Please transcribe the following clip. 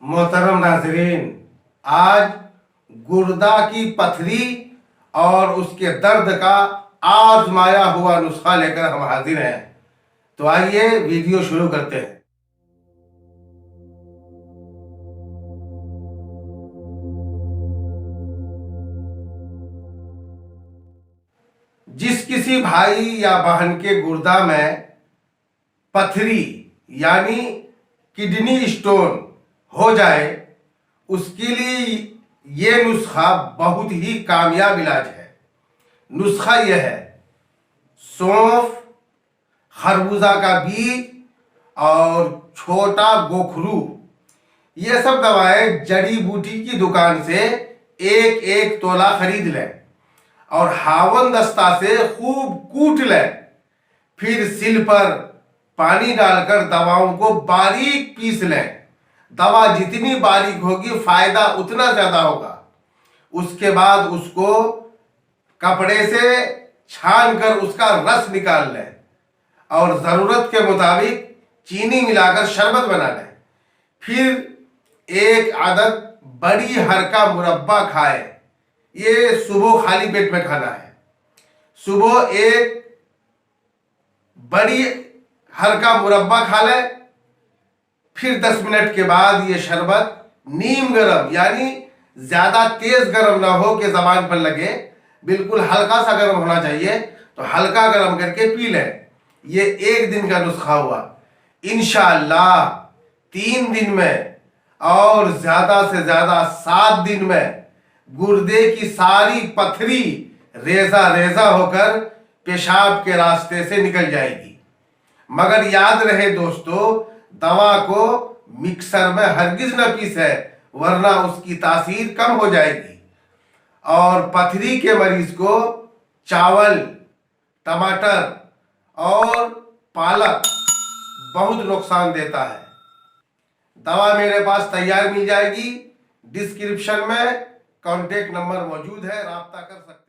मोहतरम नाजरीन, आज गुर्दा की पथरी और उसके दर्द का आजमाया हुआ नुस्खा लेकर हम हाजिर हैं। तो आइए वीडियो शुरू करते हैं। जिस किसी भाई या बहन के गुर्दा में पथरी यानी किडनी स्टोन हो जाए, उसके लिए ये नुस्खा बहुत ही कामयाब इलाज है। नुस्खा यह है, सौंफ, खरबूजा का बीज और छोटा गोखरू, ये सब दवाएं जड़ी बूटी की दुकान से एक एक तोला खरीद लें और हावन दस्ता से खूब कूट लें। फिर सिल पर पानी डालकर दवाओं को बारीक पीस लें। दवा जितनी बारीक होगी फायदा उतना ज्यादा होगा। उसके बाद उसको कपड़े से छान कर उसका रस निकाल लें और जरूरत के मुताबिक चीनी मिलाकर शरबत बना लें। फिर एक आदत बड़ी हर का मुरब्बा खाए। ये सुबह खाली पेट में खाना है। सुबह एक बड़ी हर का मुरब्बा खा ले, फिर 10 मिनट के बाद ये शरबत नीम गरम यानी ज्यादा तेज गरम ना हो कि जबान पर लगे, बिल्कुल हल्का सा गरम होना चाहिए, तो हल्का गरम करके पी लें। ये एक दिन का नुस्खा हुआ। इंशाअल्लाह 3 दिन में और ज्यादा से ज्यादा 7 दिन में गुर्दे की सारी पथरी रेजा रेजा होकर पेशाब के रास्ते से निकल जाएगी। मगर याद रहे दोस्तों, दवा को मिक्सर में हरगिज न पीसे, वरना उसकी तासीर कम हो जाएगी। और पथरी के मरीज को चावल, टमाटर और पालक बहुत नुकसान देता है। दवा मेरे पास तैयार मिल जाएगी। डिस्क्रिप्शन में कांटेक्ट नंबर मौजूद है, राब्ता कर सकते हैं।